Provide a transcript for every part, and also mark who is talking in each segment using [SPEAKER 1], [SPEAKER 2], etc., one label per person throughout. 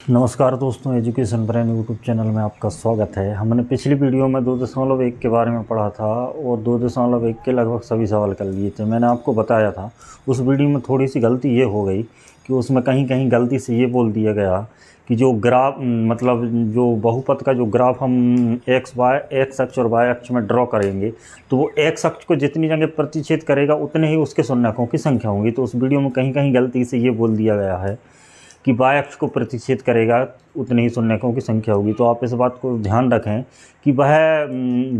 [SPEAKER 1] नमस्कार दोस्तों, education brain YouTube channel में आपका स्वागत है। हमने पिछली वीडियो में 2.1 के बारे में पढ़ा था और 2.1 के लगभग सभी सवाल कर लिए थे। मैंने आपको बताया था उस वीडियो में थोड़ी सी गलती ये हो गई कि उसमें कहीं कहीं गलती से ये बोल दिया गया कि जो ग्राफ मतलब जो बहुपद का जो ग्राफ हम एक्स अक्ष और वाई अक्ष में ड्रॉ करेंगे तो वो एक्स अक्ष को जितनी जगह प्रतिच्छेद करेगा उतने ही उसके शून्यकों की संख्या होगी। तो उस वीडियो में कहीं कहीं गलती से ये बोल दिया गया है कि वाई अक्ष को प्रतिच्छेद करेगा उतनी ही शून्यकों की संख्या होगी। तो आप इस बात को ध्यान रखें कि वह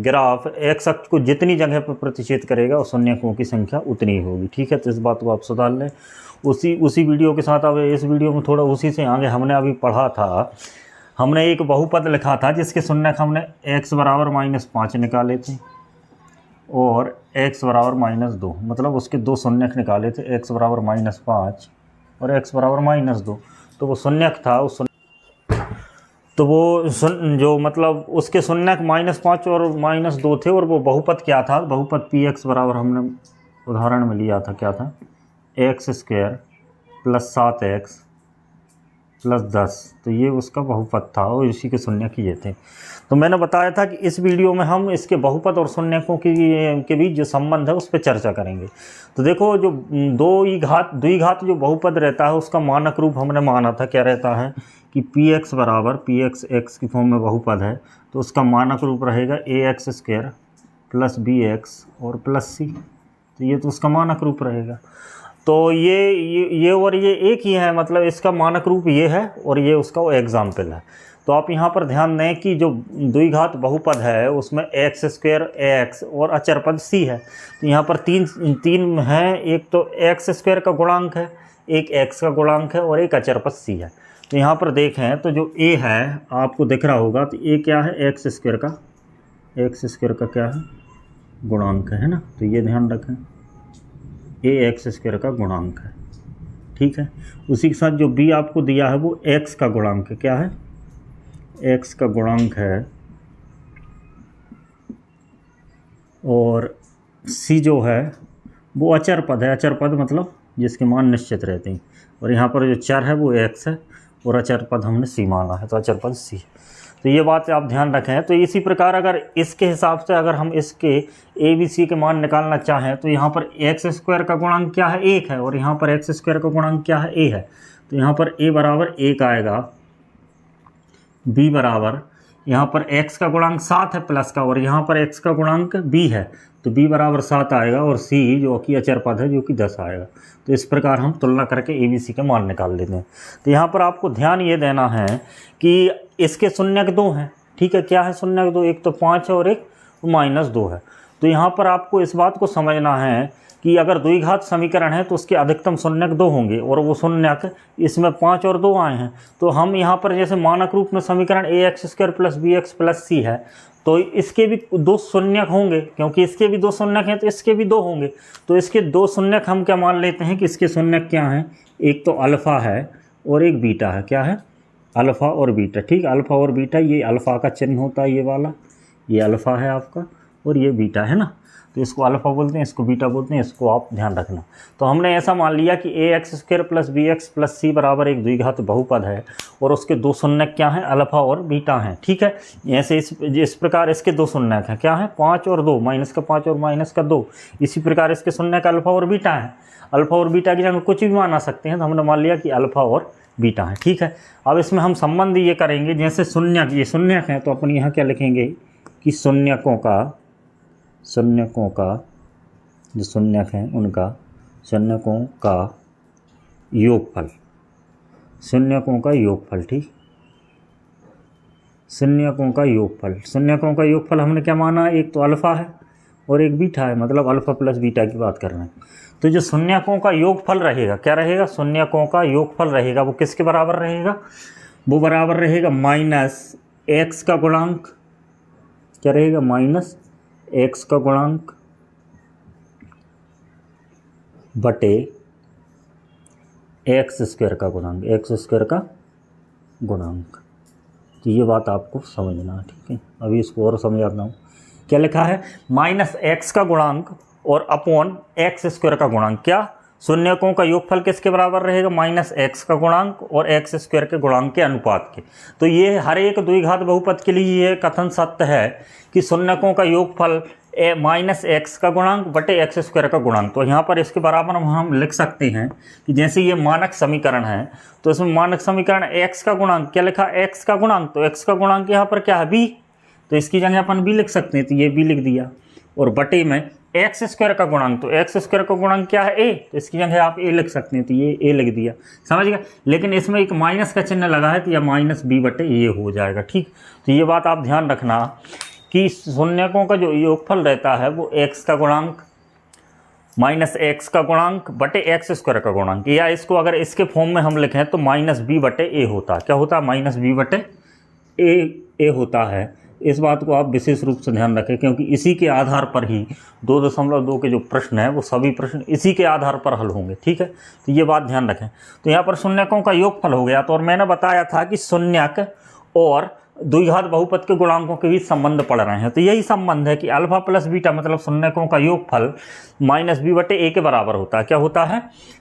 [SPEAKER 1] ग्राफ एक्स अक्ष को जितनी जगह पर प्रतिच्छेद करेगा और शून्यकों की संख्या उतनी ही होगी। ठीक है, तो इस बात को आप सुधार लें। उसी वीडियो के साथ अब इस वीडियो में थोड़ा उसी से आगे हमने अभी पढ़ा था, हमने एक बहुपद लिखा था जिसके शून्यक हमने x बराबर -5 निकाले थे और x बराबर -2, मतलब उसके दो शून्यक निकाले थे, x बराबर -5 और x बराबर -2। तो वो शून्यक था तो वो जो मतलब उसके शून्यक -5 और -2 थे और वो बहुपद क्या था, बहुपद px बराबर हमने उदाहरण में लिया था, क्या था, x² + 7x + 10। तो ये उसका बहुपद था और इसी के शून्यक ये थे। तो मैंने बताया था कि इस वीडियो में हम इसके बहुपद और शून्यकों के बीच जो संबंध है उस पर चर्चा करेंगे। तो देखो, जो द्विघात जो बहुपद रहता है उसका मानक रूप हमने माना था, क्या रहता है कि px बराबर px x की फॉर्म में बहुपद है तो उसका मानक रूप रहेगा ax² + bx और +c। तो ये तो उसका मानक रूप रहेगा। तो ये और ये एक ही है, मतलब इसका मानक रूप ये है और ये उसका वो एग्जाम्पल है। तो आप यहाँ पर ध्यान दें कि जो द्विघात बहुपद है उसमें x² ax और अचर पद c है। तो यहाँ पर तीन हैं, एक तो x² का गुणांक है, एक x का गुणांक है और एक अचर पद c है। तो यहाँ पर देखें तो जो a है आपको दिख रहा होगा, तो a क्या है, x² का क्या है, गुणांक है ना। तो ये ध्यान रखें, a x² का गुणांक है। ठीक है, उसी के साथ जो b आपको दिया है वो x का गुणांक है, क्या है, x का गुणांक है और c जो है वो अचर पद है। अचर पद मतलब जिसके मान निश्चित रहते हैं, और यहाँ पर जो चर है वो x है और अचर पद हमने c माना है, तो अचर पद c है। तो ये बात आप ध्यान रखें। तो इसी प्रकार अगर इसके हिसाब से अगर हम इसके a b c के मान निकालना चाहें तो यहाँ पर x² का गुणांक क्या है, 1 है, और यहाँ पर x² का गुणांक क्या है, a है। तो यहाँ पर a बराबर 1 आएगा, b बराबर, यहाँ पर x का गुणांक 7 है प्लस का, और यहाँ पर x का गुणांक b है, तो b बराबर 7 आएगा, और c जो कि अचर पद है जो कि 10 आएगा। तो इस प्रकार हम तुलना करके a b c के मान निकाल लेते हैं। तो यहाँ पर आपको ध्यान ये देना है कि इसके शून्यक 2 हैं। ठीक है, क्या है शून्यक 2, एक तो 5 है और एक -2 है। तो यहाँ पर आपको इस बात को समझना है कि अगर द्विघात समीकरण है तो उसके अधिकतम शून्यक 2 होंगे, और वो शून्यक इसमें 5 और 2 आए हैं। तो हम यहाँ पर जैसे मानक रूप में समीकरण ax² + bx + c है, तो इसके भी 2 शून्यक होंगे, क्योंकि इसके भी 2 शून्यक हैं तो इसके भी 2 होंगे। तो इसके 2 शून्यक हम क्या मान लेते हैं कि इसके शून्यक क्या हैं, एक तो अल्फ़ा है और एक बीटा है। क्या है, अल्फ़ा और बीटा। ठीक, अल्फ़ा और बीटा, ये अल्फ़ा का चिन्ह होता है, ये वाला, ये अल्फ़ा है आपका और ये बीटा है ना। तो इसको अल्फ़ा बोलते हैं, इसको बीटा बोलते हैं, इसको आप ध्यान रखना। तो हमने ऐसा मान लिया कि ax² + bx + c बराबर एक द्विघात बहुपद है और उसके 2 शून्यक क्या हैं, अल्फ़ा और बीटा हैं। ठीक है, ऐसे इस प्रकार इसके 2 शून्यक हैं, क्या है, 5 और 2, -5 और -2। इसी प्रकार इसके शून्यक अल्फ़ा और बीटा हैं। अल्फ़ा और बीटा की जगह कुछ भी माना सकते हैं, तो हमने मान लिया कि अल्फ़ा और बीटा है। ठीक है, अब इसमें हम संबंध ये करेंगे, जैसे शून्यक, ये शून्यक हैं तो अपन यहाँ क्या लिखेंगे कि शून्यकों का जो शून्यक हैं उनका शून्यकों का योगफल, शून्यकों का योगफल। ठीक, शून्यकों का योगफल हमने क्या माना, एक तो अल्फ़ा है और एक बीटा है, मतलब अल्फ़ा प्लस बीटा की बात कर रहे हैं। तो जो शून्यकों का योगफल रहेगा, क्या रहेगा, शून्यकों का योगफल रहेगा, वो किसके बराबर रहेगा, वो बराबर रहेगा -x का गुणांक, क्या रहेगा, -x का गुणांक बटे x² का गुणांक, x² का गुणांक। तो ये बात आपको समझना है। ठीक है, अभी इसको और समझाता हूँ। क्या लिखा है, -x का गुणांक और अपॉन x² का गुणांक, क्या, शून्यकों का योगफल किसके बराबर रहेगा, माइनस एक्स का गुणांक और एक्स स्क्वायर के गुणांक के अनुपात के। तो ये हर एक द्विघात बहुपद के लिए ये कथन सत्य है कि शून्यकों का योगफल माइनस एक्स का गुणांक बटे एक्स स्क्वायर का गुणांक। तो यहाँ पर इसके बराबर हम लिख सकते हैं कि जैसे ये मानक समीकरण है, तो इसमें मानक समीकरण एक्स का गुणांक क्या लिखा, एक्स का गुणांक, तो एक्स का गुणांक यहाँ पर क्या है, बी, तो इसकी जगह अपन बी लिख सकते हैं, तो ये बी लिख दिया। और बटे में एक्स स्क्वायर का गुणांक, तो एक्स स्क्वायर का गुणांक क्या है, ए, तो इसकी जगह आप ए लिख सकते हैं, तो ये ए लिख दिया, समझ गए। लेकिन इसमें एक माइनस का चिन्ह लगा है, तो यह माइनस बी बटे ए हो जाएगा, ठीक। तो ये बात आप ध्यान रखना कि शून्यकों का जो योगफल रहता है वो एक्स का गुणांक माइनस एक्स का गुणांक बटे एक्स स्क्वायर का गुणांक, या इसको अगर इसके फॉर्म में हम लिखें तो माइनस बी बटे ए होता है, क्या होता है, माइनस बी बटे ए होता है। इस बात को आप विशेष रूप से ध्यान रखें, क्योंकि इसी के आधार पर ही 2.2 के जो प्रश्न हैं वो सभी प्रश्न इसी के आधार पर हल होंगे, ठीक है। तो ये बात ध्यान रखें। तो यहाँ पर शून्यकों का योगफल हो गया, तो और मैंने बताया था कि शून्यक और द्विघात बहुपद के गुणांकों के बीच संबंध पढ़ रहे हैं। तो यही संबंध है कि अल्फा प्लस बीटा मतलब शून्यकों का योगफल माइनस बी बटे ए के बराबर होता है। क्या होता है,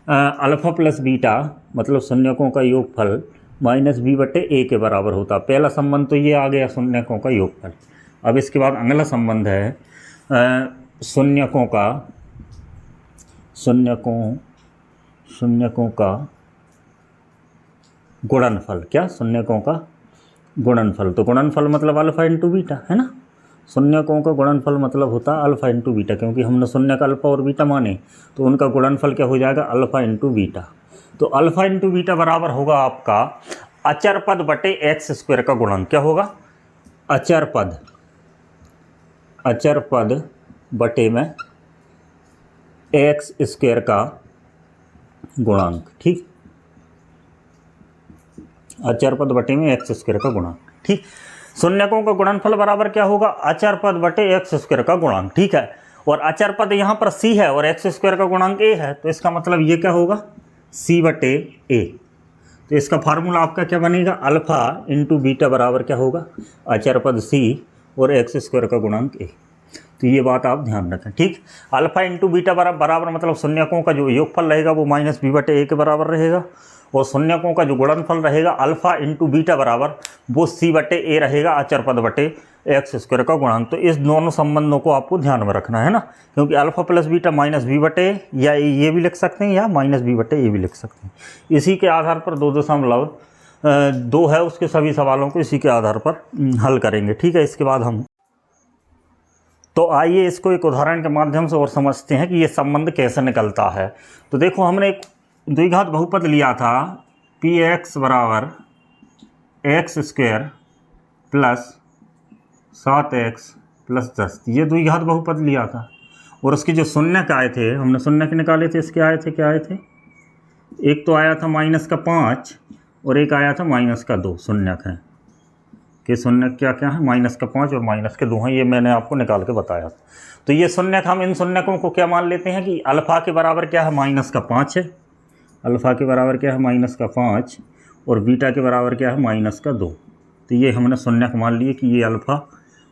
[SPEAKER 1] अल्फा प्लस बीटा मतलब शून्यकों का योगफल माइनस बी बटे ए के बराबर होता है। पहला संबंध तो ये आ गया शून्यकों का योगफल। अब इसके बाद अगला संबंध है शून्यकों का गुणनफल। क्या, शून्यकों का गुणनफल। तो गुणनफल मतलब अल्फा इंटू बीटा है ना। शून्यकों का गुणनफल मतलब होता है अल्फा इंटू बीटा, क्योंकि हमने शून्य का अल्फा और बीटा माने, तो उनका गुणनफल क्या हो जाएगा, अल्फा इंटू बीटा। तो अल्फा इंटू बीटा बराबर होगा आपका अचर पद बटे एक्स स्क्वायर का गुणांक। क्या होगा, अचर पद बटे में एक्स स्क्वायर का गुणांक, ठीक। अचर पद बटे में एक्स स्क्वायर का गुणांक, ठीक। शून्यकों का गुणनफल बराबर क्या होगा, अचर पद बटे एक्स स्क्वायर का गुणांक, ठीक है। और अचर पद यहाँ पर सी है और एक्स स्क्वायर का गुणांक ए है, तो इसका मतलब ये क्या होगा, सी बटे ए। तो इसका फार्मूला आपका क्या बनेगा, अल्फा इंटू बीटा बराबर क्या होगा, अचर पद सी और एक्स स्क्वायर का गुणांक ए। तो ये बात आप ध्यान रखें, ठीक। अल्फा इंटू बीटा बराबर मतलब शून्यकों का जो योगफल रहेगा वो माइनस बी बटे ए के बराबर रहेगा, और शून्यकों का जो गुणनफल रहेगा अल्फा इंटू बीटा बराबर वो सी बटे ए रहेगा, अचर पद बटे एक्स स्क्वायर का गुणांक। तो इस दोनों संबंधों को आपको ध्यान में रखना है ना, क्योंकि alpha plus beta minus b बटे या ये भी लिख सकते हैं या माइनस बी बटे ये भी लिख सकते हैं। इसी के आधार पर 2.2 है, उसके सभी सवालों को इसी के आधार पर हल करेंगे, ठीक है। इसके बाद हम तो आइए इसको एक उदाहरण के माध्यम से और समझते हैं कि ये संबंध कैसे निकलता है। तो देखो, हमने एक द्विघात बहुपद लिया था पी एक्स बराबर x square plus 7x plus 10, ये द्विघात बहुपद लिया था। और उसके जो शून्यक आए थे, हमने शून्यक निकाले थे, इसके आए थे, क्या आए थे, एक तो आया था माइनस का 5 और एक आया था माइनस का 2। शून्यक है कि शून्यक क्या क्या है, माइनस का 5 और माइनस के 2 हैं, ये मैंने आपको निकाल के बताया था। तो ये शून्यक, हम इन शून्यकों को क्या मान लेते हैं कि अल्फ़ा के बराबर क्या है, माइनस का 5 है, अल्फ़ा के बराबर क्या है, माइनस का 5, और बीटा के बराबर क्या है, माइनस का 2। तो ये हमने शून्यक मान लिए कि ये अल्फ़ा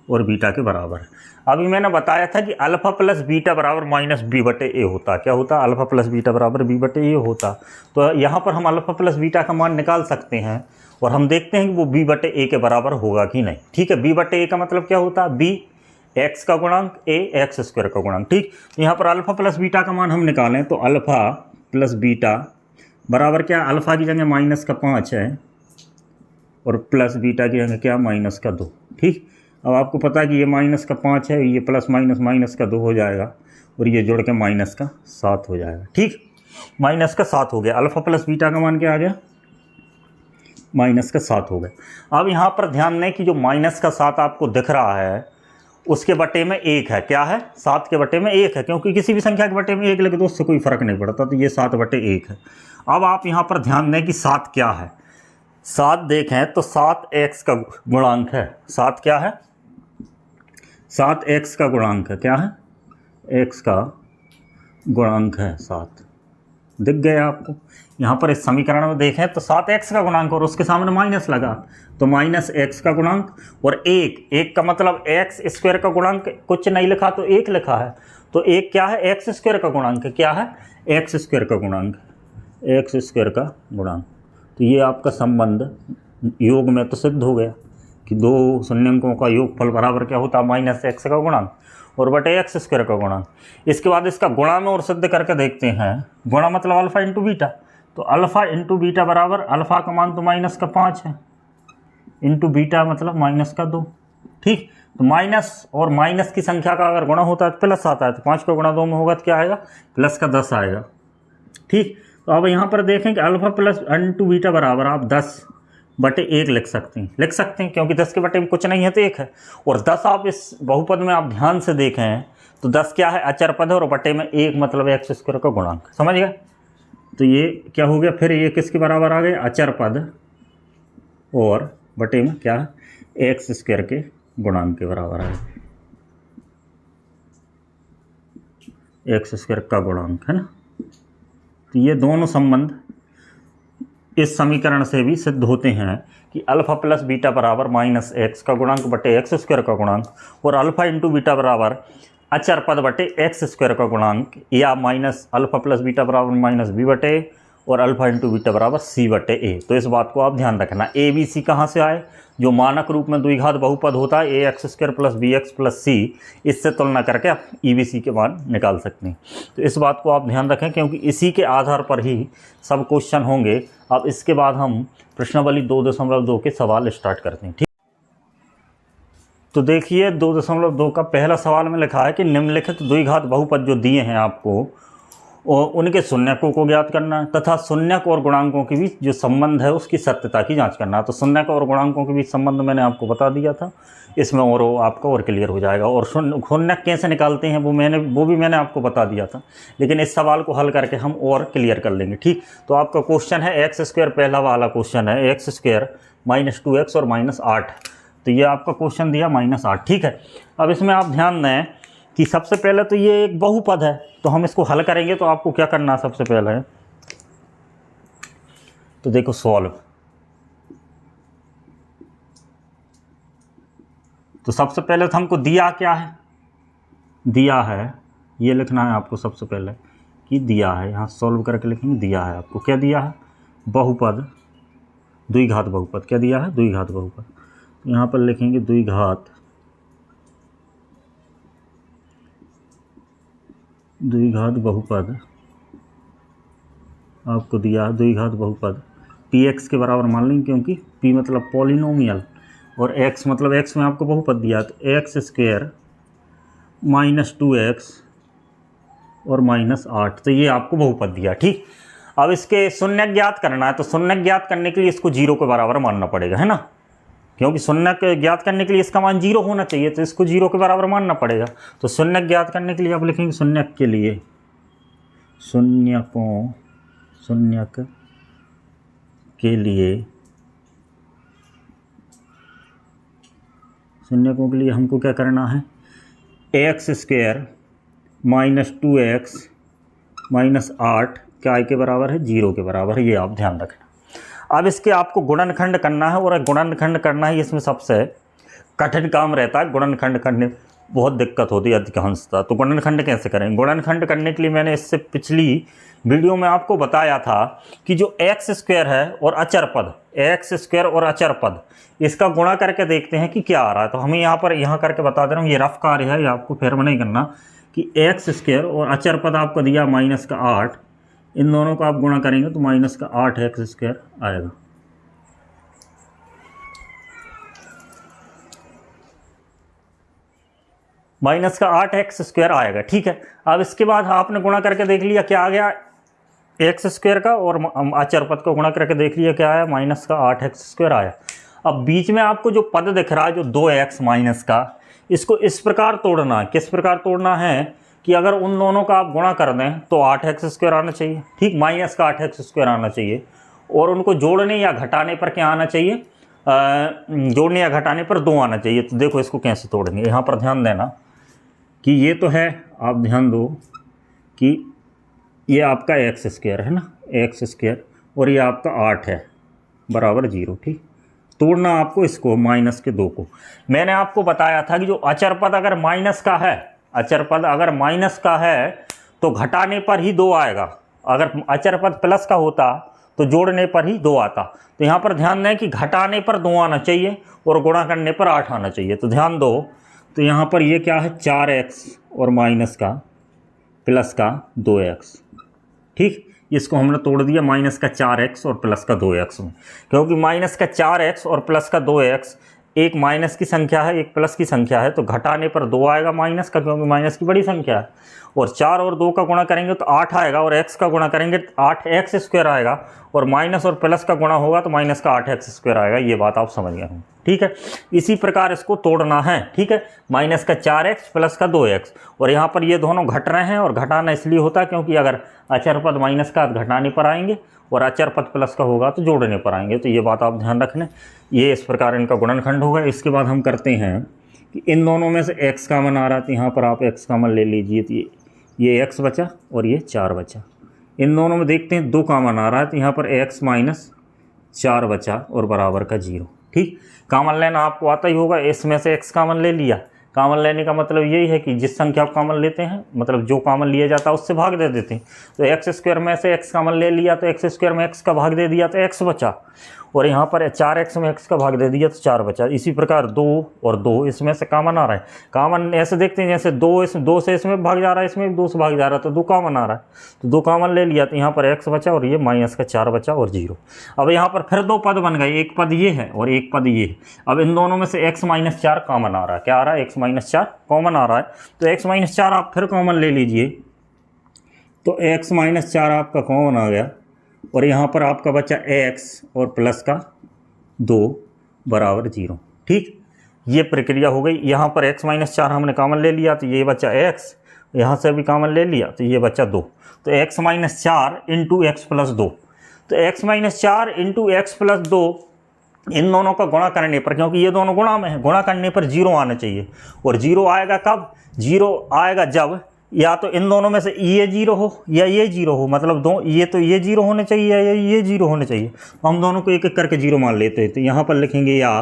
[SPEAKER 1] और बीटा के बराबर है। अभी मैंने बताया था कि अल्फ़ा प्लस बीटा बराबर माइनस बी बटे ए होता। क्या होता, अल्फ़ा प्लस बीटा बराबर बी बटे ए होता। तो यहाँ पर हम अल्फ़ा प्लस बीटा का मान निकाल सकते हैं और हम देखते हैं कि वो बी बटे ए के बराबर होगा कि नहीं, ठीक है। बी बटे ए का मतलब क्या होता है, बी एक्स का गुणांक, ए एक्स स्क्वायर का गुणांक, ठीक। तो यहाँ पर अल्फ़ा प्लस बीटा का मान हम निकालें तो अल्फ़ा प्लस बीटा बराबर क्या, अल्फ़ा की जगह माइनस का 5 है और प्लस बीटा की जगह क्या, माइनस का 2, ठीक। अब आपको पता है कि ये माइनस का 5 है, ये प्लस माइनस का 2 हो जाएगा और ये जोड़ के माइनस का 7 हो जाएगा, ठीक। माइनस का 7 हो गया। अल्फ़ा प्लस बीटा का मान क्या आ गया, माइनस का 7 हो गया। अब यहाँ पर ध्यान दें कि जो माइनस का 7 आपको दिख रहा है उसके बटे में 1 है। क्या है, 7 के बटे में 1 है, क्योंकि किसी भी संख्या के बटे में 1 लगे तो उससे कोई फ़र्क नहीं पड़ता। तो ये 7 बटे 1 है। अब आप यहाँ पर ध्यान दें कि 7 क्या है, 7 देखें तो 7 एक्स का गुणांक है। 7 क्या है, 7 एक्स का गुणांक है। क्या है, एक्स का गुणांक है 7। दिख गया आपको, यहाँ पर इस समीकरण में देखें तो 7 एक्स का गुणांक और उसके सामने माइनस लगा तो माइनस एक्स का गुणांक, और 1 का मतलब एक्स स्क्वायर का गुणांक, कुछ नहीं लिखा तो 1 लिखा है, तो 1 क्या है, एक्स स्क्वायर का गुणांक है। क्या है, एक्स स्क्वायर का गुणांक, एक्स स्क्वायर का गुणांक। तो ये आपका संबंध योग में तो सिद्ध हो गया कि दो शून्यंकों का योगफल बराबर क्या होता है, माइनस एक्स का गुणांक और बटे एक्स स्क्वायर का गुणांक। इसके बाद इसका गुणा में और सिद्ध करके देखते हैं। गुणा मतलब अल्फा इंटू बीटा, तो अल्फा इंटू बीटा बराबर अल्फा का मान तो माइनस का 5 है, इंटू बीटा मतलब माइनस का 2। ठीक, तो माइनस और माइनस की संख्या का अगर गुणा होता है तो प्लस आता है, तो 5 का गुणा 2 में होगा तो क्या आएगा, प्लस का 10 आएगा। ठीक, तो अब यहाँ पर देखें कि अल्फा प्लस इंटू बीटा बराबर आप 10 बटे 1 लिख सकते हैं, क्योंकि 10 के बटे में कुछ नहीं है तो 1 है। और 10 आप इस बहुपद में आप ध्यान से देखें तो 10 क्या है, अचर पद है और बटे में 1 मतलब एक्स स्क्वायर का गुणांक, समझ गए। तो ये क्या हो गया, फिर ये किसके बराबर आ गए, अचर पद और बटे में क्या है, एक्स स्क्वायर के गुणांक के बराबर आ गए, एक्स स्क्वायर का गुणांक, है ना। तो ये दोनों संबंध इस समीकरण से भी सिद्ध होते हैं कि अल्फा प्लस बीटा बराबर माइनस एक्स का गुणांक बटे एक्स स्क्वायर का गुणांक, और अल्फा इंटू बीटा बराबर अचर पद बटे एक्स स्क्वायर का गुणांक, या माइनस अल्फा प्लस बीटा बराबर माइनस बी बटे और अल्फा इंटू बीटा बराबर सी बटे ए। तो इस बात को आप ध्यान रखना। ए बी सी कहाँ से आए, जो मानक रूप में द्विघात बहुपद होता है a x square plus b x plus c, इससे तुलना करके आप ई बी सी के मान निकाल सकते हैं। तो इस बात को आप ध्यान रखें, क्योंकि इसी के आधार पर ही सब क्वेश्चन होंगे। अब इसके बाद हम प्रश्नावली 2.2 के सवाल स्टार्ट करते हैं। ठीक, तो देखिए 2.2 का पहला सवाल में लिखा है कि निम्नलिखित द्विघात बहुपद जो दिए हैं आपको और उनके शून्यकों को ज्ञात करना है तथा शून्यक और गुणांकों के बीच जो संबंध है उसकी सत्यता की जांच करना है। तो शून्यक और गुणांकों के बीच संबंध मैंने आपको बता दिया था, इसमें और आपका और क्लियर हो जाएगा। और शून्यक कैसे निकालते हैं वो भी मैंने आपको बता दिया था, लेकिन इस सवाल को हल करके हम और क्लियर कर लेंगे। ठीक, तो आपका क्वेश्चन है एक्स स्क्वायर, पहला वाला क्वेश्चन है एक्स स्क्वायर माइनस 2x और माइनस 8। तो ये आपका क्वेश्चन दिया -8। ठीक है, अब इसमें आप ध्यान दें कि सबसे पहले तो ये एक बहुपद है, तो हम इसको हल करेंगे। तो आपको क्या करना है, सबसे पहले तो देखो सॉल्व। तो सबसे पहले तो हमको दिया क्या है, दिया है ये लिखना है आपको सबसे पहले कि दिया है, यहाँ सॉल्व करके लिखेंगे। दिया है आपको, क्या दिया है, बहुपद, द्विघात बहुपद। क्या दिया है, द्विघात बहुपद। तो यहाँ पर लिखेंगे द्विघात बहुपद आपको दिया है। द्विघात बहुपद px के बराबर मान लेंगे, क्योंकि p मतलब पॉलिनोमियल और x मतलब x में आपको बहुपद दिया, तो एक्स स्क्वायर माइनस 2x और माइनस 8। तो ये आपको बहुपद दिया। ठीक, अब इसके शून्यक ज्ञात करना है, तो शून्यक ज्ञात करने के लिए इसको 0 के बराबर मानना पड़ेगा, है ना, क्योंकि शून्यक ज्ञात करने के लिए इसका मान 0 होना चाहिए, तो इसको 0 के बराबर मानना पड़ेगा। तो शून्यक ज्ञात करने के लिए आप लिखेंगे शून्यक के लिए, शून्यक के लिए, शून्यकों के लिए हमको क्या करना है, x square minus 2x minus 8 क्या के बराबर है, 0 के बराबर है। ये आप ध्यान रखना। अब इसके आपको गुणनखंड करना है, और गुणनखंड करना है इसमें सबसे कठिन काम रहता है। गुणनखंड करने बहुत दिक्कत होती है अधिकांशतः। तो गुणनखंड कैसे करें, गुणनखंड करने के लिए मैंने इससे पिछली वीडियो में आपको बताया था कि जो एक्स स्क्वायर है और अचर पद, एक्स स्क्वायर और अचर पद, इसका गुणा करके देखते हैं कि क्या आ रहा है। तो हमें यहाँ करके बता दे रहा हूँ, ये रफ कार्य है, ये आपको फेर में नहीं करना, कि एक्स स्क्वायर और अचर पद आपको दिया -8, इन दोनों को आप गुणा करेंगे तो -8 एक्स स्क्वायर आएगा। -8 एक्स स्क्वायर आएगा। ठीक है, अब इसके बाद आपने गुणा करके देख लिया क्या आ गया, एक्स स्क्वायर का, और अचर पद को गुणा करके देख लिया क्या आया, -8 एक्स स्क्वायर आया। अब बीच में आपको जो पद दिख रहा है जो 2x माइनस का, इसको इस प्रकार तोड़ना है। किस प्रकार तोड़ना है कि अगर उन दोनों का आप गुणा कर दें तो 8 एक्स स्क्वायर आना चाहिए। ठीक, माइनस का 8 एक्स स्क्वायर आना चाहिए, और उनको जोड़ने या घटाने पर क्या आना चाहिए, जोड़ने या घटाने पर 2 आना चाहिए। तो देखो इसको कैसे तोड़ेंगे, यहाँ पर ध्यान देना कि ये तो है, आप ध्यान दो कि ये आपका एक्स स्क्वायर है ना, एक्स स्क्वायर, और ये आपका 8 है बराबर 0। ठीक, तोड़ना आपको इसको माइनस के 2 को। मैंने आपको बताया था कि जो अचर पद अगर माइनस का है, अचर पद अगर माइनस का है तो घटाने पर ही 2 आएगा। अगर अचर पद प्लस का होता तो जोड़ने पर ही 2 आता। तो यहाँ पर ध्यान दें कि घटाने पर 2 आना चाहिए और गुणा करने पर 8 आना चाहिए। तो ध्यान दो, तो यहाँ पर ये क्या है, 4x और माइनस का प्लस का 2x। ठीक, इसको हमने तोड़ दिया माइनस का 4x और प्लस का 2x में, क्योंकि माइनस का 4x और प्लस का 2x एक माइनस की संख्या है, एक प्लस की संख्या है, तो घटाने पर 2 आएगा माइनस का, क्योंकि माइनस की बड़ी संख्या है। और 4 और 2 का गुणा करेंगे तो 8 आएगा, और x का गुणा करेंगे तो 8x स्क्वायर आएगा, और माइनस और प्लस का गुणा होगा तो माइनस का 8x स्क्वायर आएगा। ये बात आप समझ गए होंगे। ठीक है, इसी प्रकार इसको तोड़ना है। ठीक है, माइनस का 4x प्लस का 2x, और यहाँ पर ये दोनों घट रहे हैं, और घटाना इसलिए होता है क्योंकि अगर अचर पद माइनस का घटाने पर आएंगे और अचर पद प्लस का होगा तो जोड़ने पर आएंगे। तो ये बात आप ध्यान रखना। ये इस प्रकार इनका गुणनखंड होगा। इसके बाद हम करते हैं कि इन दोनों में से x कॉमन आ रहा है, तो यहाँ पर आप x कॉमन ले लीजिए, तो ये x बचा और ये 4 बचा। इन दोनों में देखते हैं 2 कॉमन आ रहा है, तो यहाँ पर x माइनस 4 बचा और बराबर का 0। ठीक, कॉमन लेना आपको आता ही होगा। इसमें से x कॉमन ले लिया। कॉमन लेने का मतलब यही है कि जिस संख्या आप कॉमन लेते हैं, मतलब जो कॉमन लिया जाता है उससे भाग दे देते हैं। तो एक्स स्क्वायर में से x कॉमन ले लिया तो एक्स स्क्वायर में x का भाग दे दिया तो x बचा, और यहाँ पर 4x में x का भाग दे दिया तो 4 बचा। इसी प्रकार 2 और 2 इसमें से कॉमन आ रहा है। कॉमन ऐसे देखते हैं जैसे 2 से इसमें भाग जा रहा है, इसमें भी 2 से भाग जा रहा है, तो 2 कॉमन आ रहा है, तो 2 कॉमन ले लिया तो यहाँ पर x बचा और ये माइनस का 4 बचा और 0। अब यहाँ पर फिर 2 पद बन गए, एक पद ये है और एक पद ये है। अब इन दोनों में से x माइनस 4 कॉमन आ रहा है। क्या आ रहा है, x माइनस 4 कॉमन आ रहा है। तो x माइनस 4 आप फिर कॉमन ले लीजिए, तो x माइनस 4 आपका कॉमन आ गया, और यहाँ पर आपका बचा x और प्लस का 2 बराबर 0। ठीक, ये प्रक्रिया हो गई। यहाँ पर x माइनस 4 हमने कॉमन ले लिया तो ये बचा x, यहाँ से भी कॉमन ले लिया तो ये बचा 2। तो x minus 4 into x plus 2, तो x minus 4 into x plus 2 इन दोनों का गुणा करने पर, क्योंकि ये दोनों गुणा में है, गुणा करने पर 0 आना चाहिए। और 0 आएगा कब, 0 आएगा जब या तो इन दोनों में से ये 0 हो या ये 0 हो, मतलब दो ये तो ये 0 होने चाहिए या ये 0 होने चाहिए। तो हम दोनों को एक एक करके 0 मान लेते हैं। तो यहाँ पर लिखेंगे या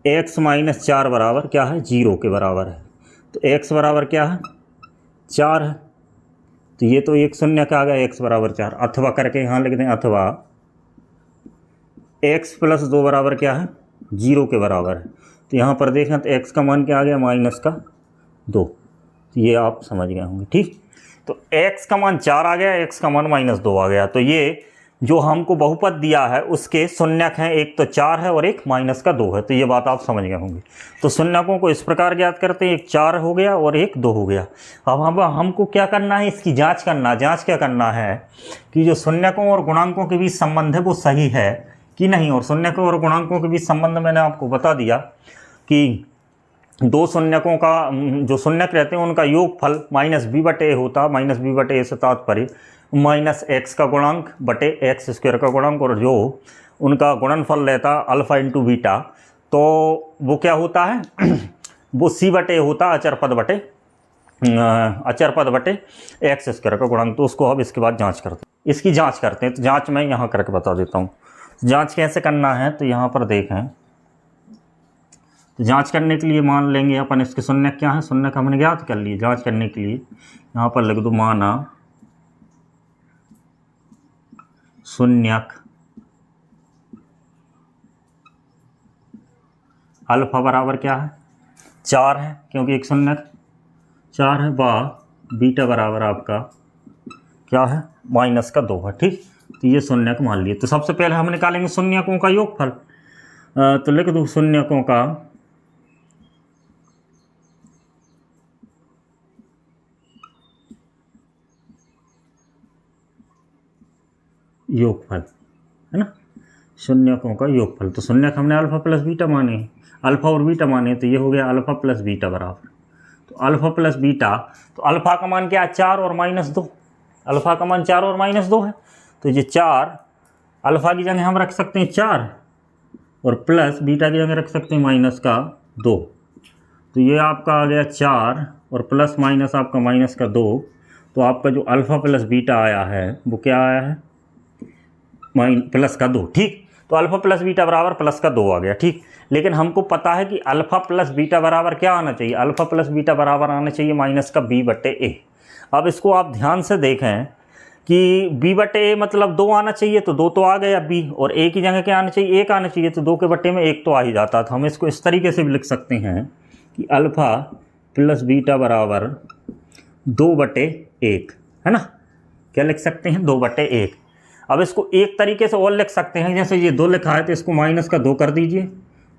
[SPEAKER 1] x माइनस 4 बराबर क्या है, 0 के बराबर है। तो x बराबर क्या है, 4 है, तो ये तो एक शून्य का आ गया, x बराबर 4। अथवा करके यहाँ लिख दें, अथवा x प्लस 2 बराबर क्या है, 0 के बराबर है। तो यहाँ पर देखें तो x का मान क्या आ गया, माइनस का 2। ये आप समझ गए होंगे। ठीक, तो x का मान 4 आ गया, x का मान माइनस 2 आ गया। तो ये जो हमको बहुपद दिया है उसके शून्यक हैं, एक तो 4 है और एक माइनस का 2 है। तो ये बात आप समझ गए होंगे। तो शून्यकों को इस प्रकार ज्ञात करते हैं, एक 4 हो गया और एक 2 हो गया। अब हमको क्या करना है, इसकी जांच करना। जांच क्या करना है कि जो शून्यकों और गुणांकों के बीच संबंध है वो सही है कि नहीं। और शून्यकों और गुणांकों के बीच संबंध मैंने आपको बता दिया कि 2 शून्यकों का जो शून्यक रहते हैं उनका योगफल माइनस b बटे a होता। माइनस b बटे a से तात्पर्य माइनस x का गुणांक बटे x स्क्वायर का गुणांक, और जो उनका गुणनफल रहता अल्फा इंटू बीटा, तो वो क्या होता है वो c बटे a होता, अचर पद बटे x स्क्वायर का गुणांक। तो उसको अब इसके बाद जांच करते हैं, इसकी जांच करते हैं। तो जांच मैं यहाँ करके बता देता हूँ। जांच कैसे करना है, तो यहाँ पर देखें, तो जांच करने के लिए मान लेंगे अपन इसके शून्यक क्या है, शून्यक हमने ज्ञात कर लिए। जांच करने के लिए यहाँ पर लिख दो, माना शून्यक अल्फा बराबर क्या है, 4 है, क्योंकि एक शून्यक 4 है, बा बीटा बराबर आपका क्या है, माइनस का 2 है। ठीक, तो ये शून्यक मान लिए। तो सबसे पहले हम निकालेंगे शून्यकों का योगफल। तो लिख दो शून्यकों का योगफल, है ना, शून्यकों का योगफल। तो शून्यक हमने अल्फा प्लस बीटा माने, अल्फा और बीटा माने, तो ये हो गया अल्फा प्लस बीटा बराबर। तो अल्फा प्लस बीटा, तो अल्फा का मान क्या है, 4 और माइनस 2। अल्फा का मान 4 और माइनस 2 है, तो ये 4 अल्फा की जगह हम रख सकते हैं 4, और प्लस बीटा की जगह रख सकते हैं माइनस का 2। तो ये आपका आ गया 4 और प्लस माइनस आपका माइनस का 2। तो आपका जो अल्फा प्लस बीटा आया है वो क्या आया है, प्लस का 2। ठीक, तो अल्फा प्लस बीटा बराबर प्लस का 2 आ गया। ठीक, लेकिन हमको पता है कि अल्फा प्लस बीटा बराबर क्या आना चाहिए, अल्फा प्लस बीटा बराबर आना चाहिए माइनस का b बटे a। अब इसको आप ध्यान से देखें कि b बटे a मतलब 2 आना चाहिए, तो 2 तो आ गया b, और a की जगह क्या आना चाहिए, 1 आना चाहिए, तो 2 के बटे में 1 तो आ ही जाता। तो हम इसको इस तरीके से भी लिख सकते हैं कि अल्फ़ा प्लस बीटा बराबर 2/1, है ना। क्या लिख सकते हैं, 2/1। अब इसको एक तरीके से और लिख सकते हैं, जैसे ये 2 लिखा है तो इसको माइनस का 2 कर दीजिए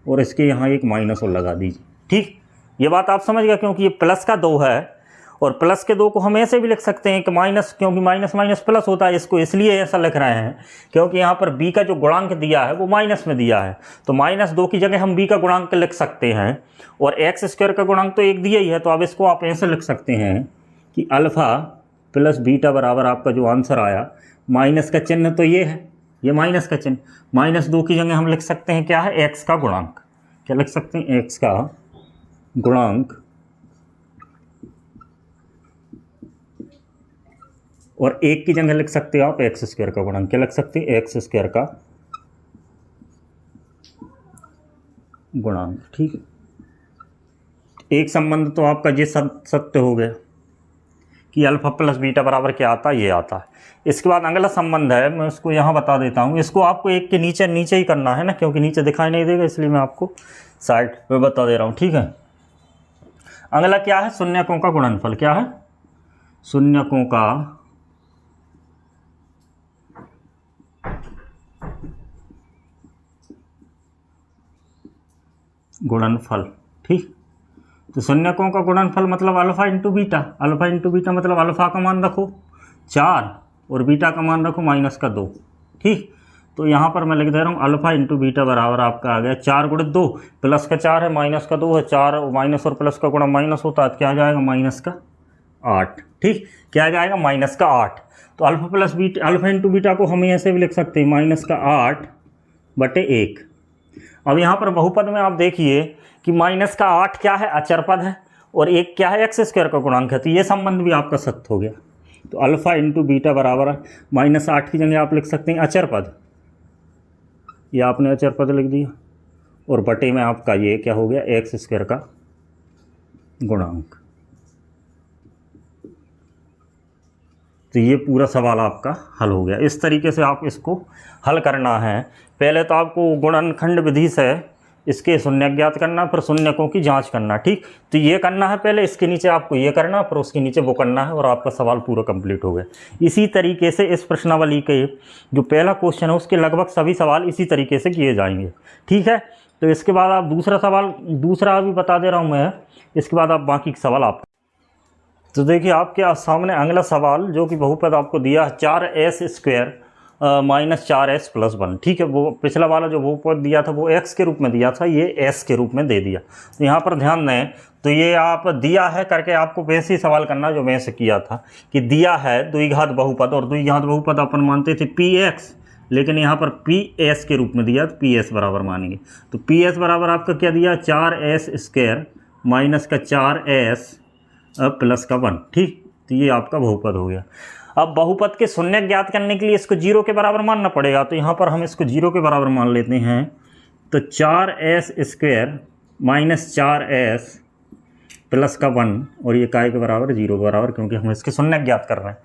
[SPEAKER 1] और इसके यहाँ एक माइनस और लगा दीजिए। ठीक, ये बात आप समझ गए, क्योंकि ये प्लस का 2 है और प्लस के 2 को हम ऐसे भी लिख सकते हैं कि माइनस, क्योंकि माइनस माइनस प्लस होता है, इसको इसलिए ऐसा लिख रहे हैं क्योंकि यहाँ पर b का जो गुणांक दिया है वो माइनस में दिया है, तो -2 की जगह हम b का गुणांक लिख सकते हैं, और x² का गुणांक तो 1 दिया ही है, तो अब इसको आप ऐसे लिख सकते हैं कि अल्फ़ा प्लस बीटा बराबर आपका जो आंसर आया, माइनस का चिन्ह तो ये है, ये माइनस का चिन्ह, -2 की जगह हम लिख सकते हैं क्या है, x का गुणांक। क्या लिख सकते हैं, x का गुणांक, और 1 की जगह लिख सकते हो आप x² का गुणांक। क्या लिख सकते हैं, x² का गुणांक। ठीक, एक संबंध तो आपका ये सत्य हो गया कि अल्फा प्लस बीटा बराबर क्या आता है, ये आता है। इसके बाद अगला संबंध है, मैं उसको यहाँ बता देता हूँ। इसको आपको 1 के नीचे नीचे ही करना है ना, क्योंकि नीचे दिखाई नहीं देगा, इसलिए मैं आपको साइड पे बता दे रहा हूँ। ठीक है, अगला क्या है, शून्यकों का गुणनफल। क्या है, शून्यकों का गुणनफल। ठीक, तो शून्यकों का गुणनफल मतलब alpha into beta. Alpha into beta मतलब अल्फा का मान रखो 4 और बीटा का मान रखो -2। ठीक, तो यहाँ पर मैं लिख दे रहा हूँ अल्फा इंटू बीटा बराबर आपका आ गया 4 × 2, प्लस का 4 है माइनस का 2 है, 4 माइनस और प्लस का गुणा माइनस होता है, क्या आ जाएगा, -8। ठीक, क्या आ जाएगा, -8। तो alpha plus beta, alpha into beta को हम ऐसे भी लिख सकते हैं -8/1। अब यहाँ पर बहुपद में आप देखिए कि -8 क्या है, अचर पद है, और 1 क्या है, x² का गुणांक है, तो ये संबंध भी आपका सत्य हो गया। तो अल्फा इंटू बीटा बराबर -8 की जगह आप लिख सकते हैं अचर पद, ये आपने अचर पद लिख दिया, और बटे में आपका ये क्या हो गया, x² का गुणांक। तो ये पूरा सवाल आपका हल हो गया। इस तरीके से आप इसको हल करना है। पहले तो आपको गुणनखंड विधि से इसके शून्य ज्ञात करना, फिर शून्यकों की जांच करना। ठीक, तो ये करना है पहले, इसके नीचे आपको ये करना, फिर उसके नीचे वो करना है, और आपका सवाल पूरा कंप्लीट हो गया। इसी तरीके से इस प्रश्नावली के जो पहला क्वेश्चन है उसके लगभग सभी सवाल इसी तरीके से किए जाएंगे। ठीक है, तो इसके बाद आप दूसरा सवाल, दूसरा भी बता दे रहा हूँ मैं, इसके बाद आप बाकी के सवाल आप। तो देखिए आपके सामने अगला सवाल जो कि बहुपद आपको दिया है 4s² -4s + 1। ठीक है, वो पिछला वाला जो बहुपद दिया था वो x के रूप में दिया था, ये s के रूप में दे दिया। तो यहाँ पर ध्यान दें, तो ये आप दिया है करके आपको वैसे ही सवाल करना जो मैं से किया था कि दिया है द्विघात बहुपद, और द्विघात बहुपद अपन मानते थे px, लेकिन यहाँ पर ps के रूप में दिया, तो ps बराबर मानेंगे। तो ps बराबर आपका क्या दिया, 4s² माइनस का 4s + 1। ठीक, तो ये आपका बहुपद हो गया। अब बहुपद के शून्य ज्ञात करने के लिए इसको 0 के बराबर मानना पड़ेगा, तो यहाँ पर हम इसको 0 के बराबर मान लेते हैं। तो 4s² -4s + 1, और ये काय के बराबर, 0 के बराबर, क्योंकि हम इसके शून्य ज्ञात कर रहे हैं।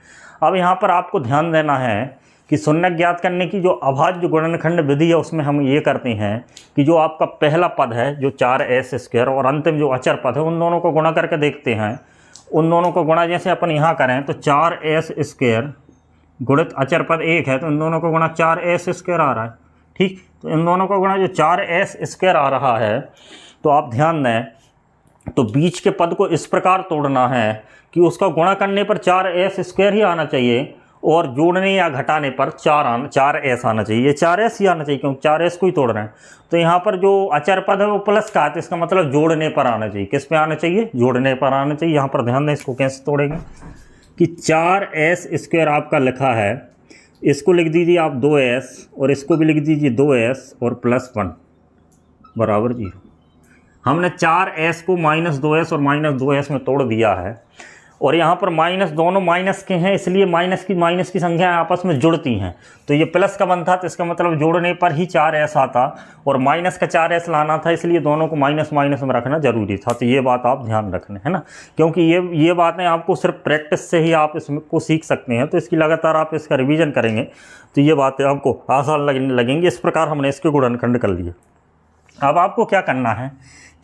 [SPEAKER 1] अब यहाँ पर आपको ध्यान देना है कि शून्य ज्ञात करने की जो अभाज्य गुणनखंड विधि है उसमें हम ये करते हैं कि जो आपका पहला पद है जो 4s² और अंतिम जो अचर पद है, उन दोनों को गुणा करके देखते हैं। उन दोनों को गुणा जैसे अपन यहाँ करें तो 4s² गुणित अचर पद 1 है, तो इन दोनों को गुणा 4s² आ रहा है। ठीक, तो इन दोनों को गुणा जो 4s² आ रहा है, तो आप ध्यान दें, तो बीच के पद को इस प्रकार तोड़ना है कि उसका गुणा करने पर 4s² ही आना चाहिए, और जोड़ने या घटाने पर 4s आना चाहिए। ये 4s ही आना चाहिए, क्योंकि 4s को ही तोड़ रहे हैं। तो यहाँ पर जो अचर पद है वो प्लस का है, तो इसका मतलब जोड़ने पर आना चाहिए। किस पे आना चाहिए, जोड़ने पर आना चाहिए। यहाँ पर ध्यान दें, इसको कैसे तोड़ेंगे कि 4s² आपका लिखा है, इसको लिख दीजिए आप 2s, और इसको भी लिख दीजिए 2s और +1 बराबर 0। हमने 4s को -2s और -2s में तोड़ दिया है, और यहाँ पर माइनस, दोनों माइनस के हैं इसलिए माइनस की संख्या आपस में जुड़ती हैं। तो ये प्लस का बन था तो इसका मतलब जोड़ने पर ही 4s आता, और माइनस का 4s लाना था इसलिए दोनों को माइनस माइनस में रखना जरूरी था। तो ये बात आप ध्यान रखना है ना, क्योंकि ये बातें आपको सिर्फ प्रैक्टिस से ही आप इसको सीख सकते हैं। तो इसकी लगातार आप इसका रिवीजन करेंगे तो ये बातें आपको आसान लगने लगेंगी। इस प्रकार हमने इसके गुणनखंड कर लिए। अब आपको क्या करना है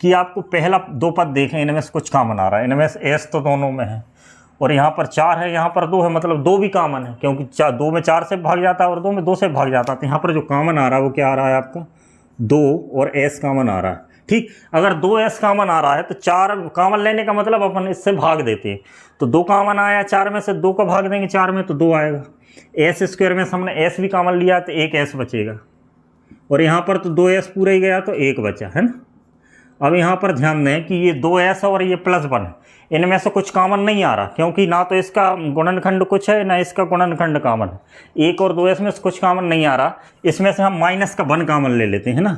[SPEAKER 1] कि आपको पहला दो पद देखें, इनमें से कुछ कॉमन आ रहा है, इनमें से एस तो दोनों में है, और यहाँ पर 4 है, यहाँ पर 2 है, मतलब 2 भी कॉमन है, क्योंकि 2 में 4 से भाग जाता है और 2 में 2 से भाग जाता है। तो यहाँ पर जो कॉमन आ रहा है वो क्या आ रहा है आपका 2 और एस कॉमन आ रहा है। ठीक, अगर 2s कॉमन आ रहा है तो 4 कॉमन लेने का मतलब अपन इससे भाग देते हैं। तो 2 कॉमन आया, 4 में से 2 को भाग देंगे 4 में तो 2 आएगा। एस स्क्वायर में हमने एस भी कॉमन लिया तो 1s बचेगा, और यहाँ पर तो 2s पूरा ही गया तो 1 बचा, है ना। अब यहाँ पर ध्यान दें कि ये 2s और ये +1 है, इनमें से कुछ कॉमन नहीं आ रहा, क्योंकि ना तो इसका गुणनखंड कुछ है ना इसका गुणनखंड कॉमन है। 1 और 2s में से कुछ कॉमन नहीं आ रहा। इसमें से हम माइनस का 1 कॉमन ले लेते हैं ना,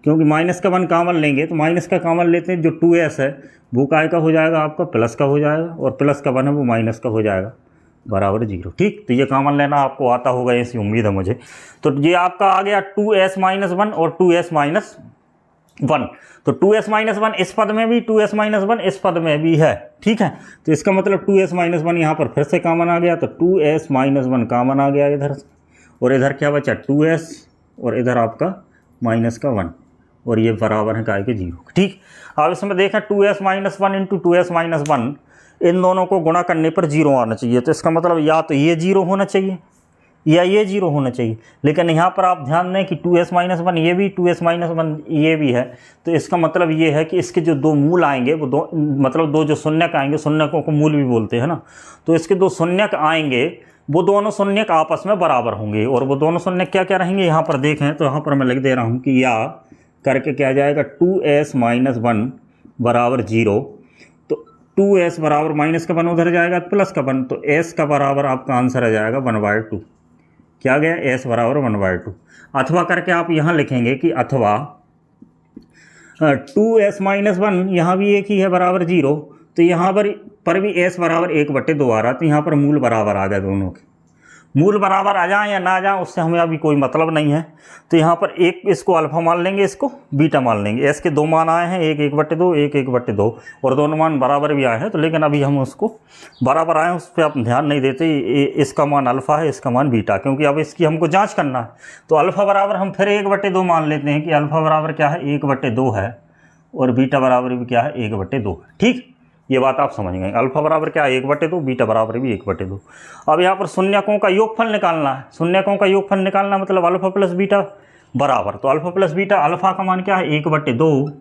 [SPEAKER 1] क्योंकि माइनस का 1 कॉमन लेंगे तो माइनस का कॉमन लेते हैं, जो 2s है वो काय का हो जाएगा आपका प्लस का हो जाएगा, और प्लस का 1 है वो माइनस का हो जाएगा बराबर 0। ठीक, तो ये कॉमन लेना आपको आता होगा ऐसी उम्मीद है मुझे। तो ये आपका आ गया 2s - 1 और 2s - 1। तो 2s - 1 इस पद में भी, 2s - 1 इस पद में भी है। ठीक है, तो इसका मतलब 2s - 1 यहाँ पर फिर से कॉमन आ गया, तो 2s - 1 कॉमन आ गया इधर से, और इधर क्या बचा 2s, और इधर आपका -1, और ये बराबर है काय के 0। ठीक, अब इसमें देखा 2s - 1 इंटू 2s - 1, इन दोनों को गुणा करने पर 0 आना चाहिए। तो इसका मतलब या तो ये 0 होना चाहिए या ये 0 होना चाहिए। लेकिन यहाँ पर आप ध्यान दें कि 2s - 1 ये भी, 2s - 1 ये भी है। तो इसका मतलब ये है कि इसके जो दो मूल आएंगे वो दो, मतलब दो जो शून्यक आएंगे, शून्यकों को मूल भी बोलते हैं ना, तो इसके दो शून्यक आएंगे, वो दोनों शून्यक आपस में बराबर होंगे। और वो दोनों शून्यक क्या क्या रहेंगे यहाँ पर देखें, तो यहाँ पर मैं लिख दे रहा हूँ कि या करके क्या जाएगा 2s - 1 बराबर 0। तो 2s बराबर माइनस का 1 उधर जाएगा प्लस का 1, तो s का बराबर आपका आंसर आ जाएगा 1/2। क्या गया s बराबर 1/2। अथवा करके आप यहाँ लिखेंगे कि अथवा 2s - 1 यहाँ भी एक ही है बराबर 0, तो यहाँ पर भी s बराबर 1/2 आ रहा। तो यहाँ पर मूल बराबर आ गए, दोनों के मूल बराबर आ जाएं या ना आ जाएं उससे हमें अभी कोई मतलब नहीं है। तो यहाँ पर एक इसको अल्फा मान लेंगे, इसको बीटा मान लेंगे। s के 2 मान आए हैं, 1 1/2 1 1/2, और दोनों मान बराबर भी आए हैं। तो लेकिन अभी हम उसको बराबर आए उस पर आप ध्यान नहीं देते। इसका मान अल्फ़ा है, इसका मान बीटा, क्योंकि अब इसकी हमको जाँच करना है। तो अल्फ़ा बराबर हम फिर 1/2 मान लेते हैं कि अल्फ़ा बराबर क्या है 1/2 है, और बीटा बराबर भी क्या है 1/2 है। ठीक, ये बात आप समझ गए। अल्फा बराबर क्या है 1/2, बीटा बराबर भी 1/2। अब यहाँ पर शून्यकों का योगफल निकालना है। शून्यकों का योगफल निकालना मतलब अल्फा प्लस बीटा बराबर, तो अल्फा प्लस बीटा, अल्फा का मान क्या है 1/2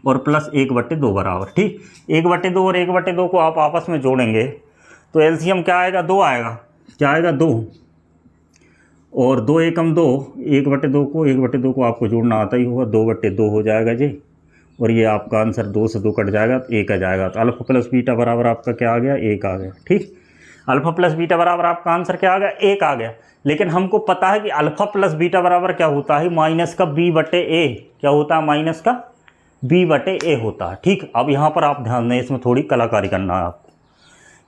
[SPEAKER 1] और प्लस 1/2 बराबर। ठीक, 1/2 और 1/2 को आप आपस में जोड़ेंगे तो एलसीएम क्या आएगा 2 आएगा। क्या आएगा 2, और 2 एकम 2, 1/2 को आपको जोड़ना आता ही होगा, 2/2 हो जाएगा जी। और ये आपका आंसर 2 से 2 कट जाएगा तो 1 आ जाएगा। तो अल्फा प्लस बीटा बराबर आपका क्या आ गया 1 आ गया। ठीक, अल्फा प्लस बीटा बराबर आपका आंसर क्या आ गया 1 आ गया। लेकिन हमको पता है कि अल्फा प्लस बीटा बराबर क्या होता है माइनस का b/a। क्या होता है माइनस का b/a होता है। ठीक, अब यहाँ पर आप ध्यान दें, इसमें थोड़ी कलाकारी करना है आपको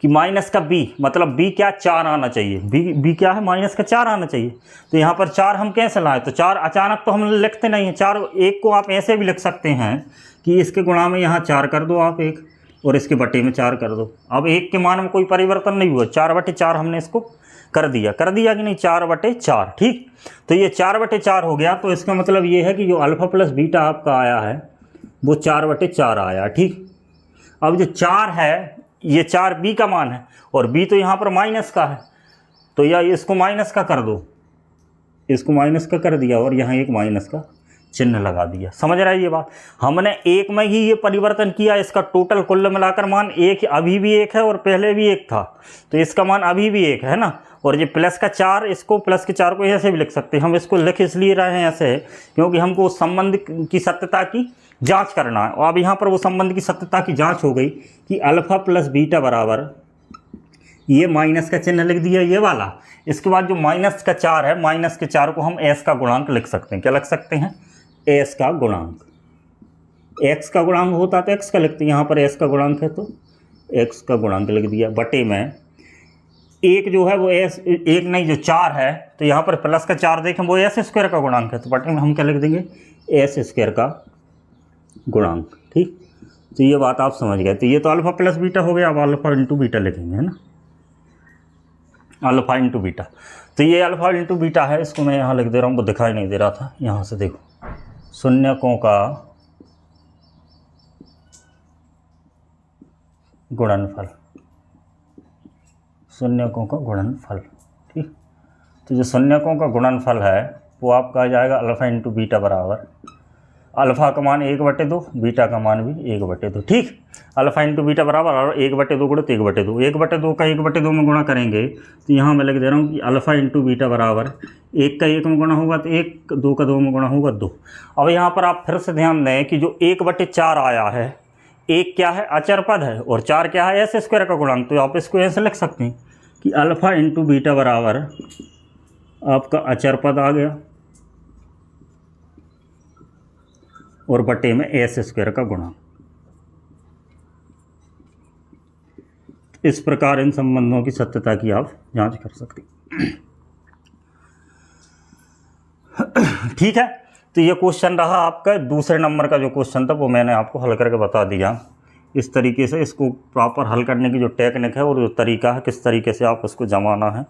[SPEAKER 1] कि माइनस का b मतलब b क्या 4 आना चाहिए। b क्या है माइनस का 4 आना चाहिए। तो यहाँ पर 4 हम कैसे लाएं, तो 4 अचानक तो हम लिखते नहीं हैं। 4 1 को आप ऐसे भी लिख सकते हैं कि इसके गुणा में यहाँ 4 कर दो आप 1, और इसके बटे में 4 कर दो। अब 1 के मान में कोई परिवर्तन नहीं हुआ, 4/4 हमने इसको कर दिया कि नहीं 4/4। ठीक, तो ये 4/4 हो गया। तो इसका मतलब ये है कि जो अल्फा प्लस बीटा आपका आया है वो 4/4 आया। ठीक, अब जो 4 है ये 4 b का मान है, और b तो यहाँ पर माइनस का है, तो या इसको माइनस का कर दो, इसको माइनस का कर दिया और यहाँ एक माइनस का चिन्ह लगा दिया। समझ रहा है ये बात। हमने एक में ही ये परिवर्तन किया, इसका टोटल कुल मिलाकर मान 1 अभी भी 1 है और पहले भी 1 था, तो इसका मान अभी भी 1 है ना। और ये प्लस का 4, इसको प्लस के 4 को ऐसे भी लिख सकते हैं। हम इसको लिख इसलिए रहे हैं ऐसे क्योंकि हमको उस संबंध की सत्यता की जांच करना है। और अब यहाँ पर वो संबंध की सत्यता की जांच हो गई कि अल्फा प्लस बीटा बराबर, ये माइनस का चिन्ह लिख दिया ये वाला। इसके बाद जो माइनस का 4 है, माइनस के 4 को हम एस का गुणांक लिख सकते हैं। क्या लिख सकते हैं एस का गुणांक। एक्स का गुणांक होता तो एक्स का लिखते हैं, यहाँ पर एस का गुणांक है तो एक्स का गुणांक लिख दिया बटे में एक जो है वो एस, एक नहीं जो 4 है, तो यहाँ पर प्लस का 4 देखें वो एस स्क्वायर का गुणांक है, तो बटे में हम क्या लिख देंगे एस स्क्वायर का गुणांक। ठीक, तो ये बात आप समझ गए। तो ये तो अल्फा प्लस बीटा हो गया, अब अल्फा इंटू बीटा लिखेंगे, है ना, अल्फा इंटू बीटा। तो ये अल्फा इंटू बीटा है, इसको मैं यहाँ लिख दे रहा हूँ, वो दिखाई नहीं दे रहा था, यहाँ से देखो, शून्यकों का गुणनफल, शून्यकों का गुणनफल। ठीक, तो जो शून्यकों का गुणनफल है वो आपका आ जाएगा अल्फा इंटू बीटा बराबर अल्फा का मान 1/2, बीटा का मान भी 1/2। ठीक, अल्फा इंटू बीटा बराबर और 1/2 गुणित 1/2, 1/2 का 1/2 में गुणा करेंगे, तो यहाँ मैं लिख दे रहा हूँ कि अल्फा इंटू बीटा बराबर 1 का 1 में गुणा होगा तो 1, 2 का 2 में गुणा होगा 2। अब यहाँ पर आप फिर से ध्यान दें कि जो 1/4 आया है, 1 क्या है अचर पद है और 4 क्या है एस स्क्वायर का गुणांक, तो आप इसको ऐसे लिख सकते हैं कि अल्फा इंटू बीटा बराबर आपका अचर पद आ गया और बटे में एस स्क्वायर का गुणांक। इस प्रकार इन संबंधों की सत्यता की आप जांच कर सकते हैं। ठीक है, तो ये क्वेश्चन रहा आपका दूसरे नंबर का। जो क्वेश्चन था वो मैंने आपको हल करके बता दिया। इस तरीके से इसको प्रॉपर हल करने की जो टेक्निक है और जो तरीका है, किस तरीके से आप उसको जमाना है,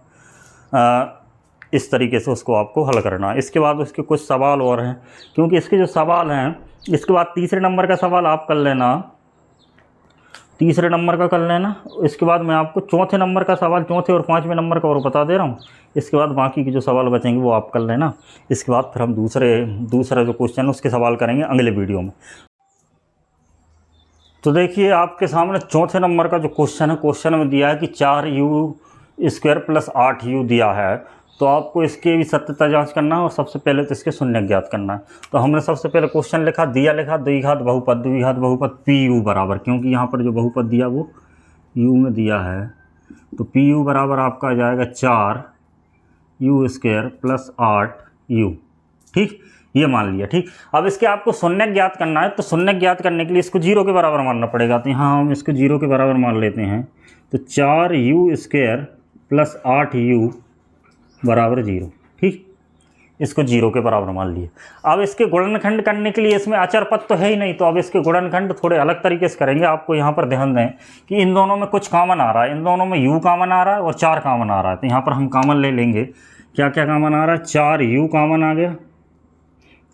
[SPEAKER 1] इस तरीके से उसको आपको हल करना है। इसके बाद उसके कुछ सवाल और हैं, क्योंकि इसके जो सवाल हैं, इसके बाद तीसरे नंबर का सवाल आप कर लेना, तीसरे नंबर का कर लेना। इसके बाद मैं आपको चौथे नंबर का सवाल, चौथे और पाँचवें नंबर का और बता दे रहा हूँ। इसके बाद बाकी के जो सवाल बचेंगे वो आप कर लेना। इसके बाद फिर हम दूसरा जो क्वेश्चन है उसके सवाल करेंगे अगले वीडियो में। तो देखिए आपके सामने चौथे नंबर का जो क्वेश्चन है, क्वेश्चन में दिया है कि 4u² प्लस 8u दिया है, तो आपको इसके भी सत्यता जांच करना है और सबसे पहले तो इसके शून्य ज्ञात करना है। तो हमने सबसे पहले क्वेश्चन लिखा द्विघात बहुपद पी बराबर, क्योंकि यहाँ पर जो बहुपद दिया वो u में दिया है, तो पी बराबर आपका आ जाएगा 4u² प्लस 8u। ठीक, ये मान लिया। ठीक, अब इसके आपको शून्य ज्ञात करना है, तो शून्य ज्ञात करने के लिए इसको 0 के बराबर मानना पड़ेगा। तो यहाँ हम इसको 0 के बराबर मान लेते हैं, तो 4u² प्लस 8u बराबर 0। ठीक, इसको 0 के बराबर मान लिया। अब इसके गुणनखंड करने के लिए इसमें अचर पद तो है ही नहीं, तो अब इसके गुणनखंड थोड़े अलग तरीके से करेंगे। आपको यहाँ पर ध्यान दें कि इन दोनों में कुछ कॉमन आ रहा है, इन दोनों में u कॉमन आ रहा है और 4 कॉमन आ रहा है। तो यहाँ पर हम कॉमन ले लेंगे। क्या क्या कॉमन आ रहा है? 4u कॉमन आ गया,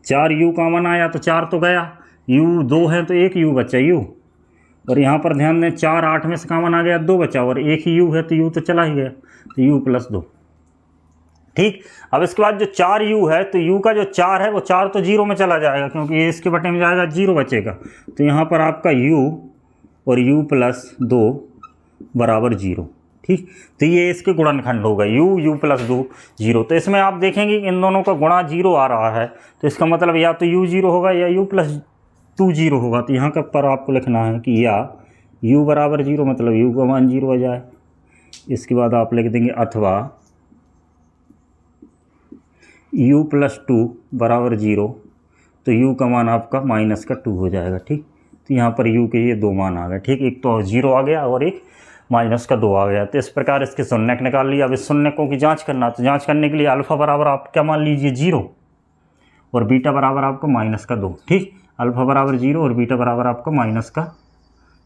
[SPEAKER 1] 4u कॉमन आया तो 4 तो गया, u 2 है तो 1 u बचा u, और यहाँ पर ध्यान दें 4 8 में से कॉमन आ गया 2 बचा, और 1 ही u है तो u तो चला ही गया, तो u प्लस 2। ठीक, अब इसके बाद जो 4u है, तो u का जो 4 है वो 4 तो 0 में चला जाएगा, क्योंकि ये इसके बटे में जाएगा 0 बचेगा। तो यहाँ पर आपका u और u प्लस 2 बराबर 0। ठीक, तो ये इसके गुणनखंड होगा u प्लस 2 0। तो इसमें आप देखेंगे इन दोनों का गुणा 0 आ रहा है, तो इसका मतलब या तो u 0 होगा या u प्लस 2 0 होगा। तो यहाँ का पर आपको लिखना है कि या u बराबर 0 मतलब u का मान 0 आ जाए। इसके बाद आप लिख देंगे अथवा u प्लस 2 बराबर 0, तो u का मान आपका माइनस का 2 हो जाएगा। ठीक, तो यहाँ पर u के ये 2 मान आ गए। ठीक, एक तो 0 आ गया और एक माइनस का 2 आ गया। तो इस प्रकार इसके शून्यक निकाल लिया। अब इस शून्यकों की जांच करना, तो जांच करने के लिए अल्फा बराबर आप क्या मान लीजिए 0 और बीटा बराबर आपको माइनस का 2। ठीक, अल्फा बराबर 0 और बीटा बराबर आपको माइनस का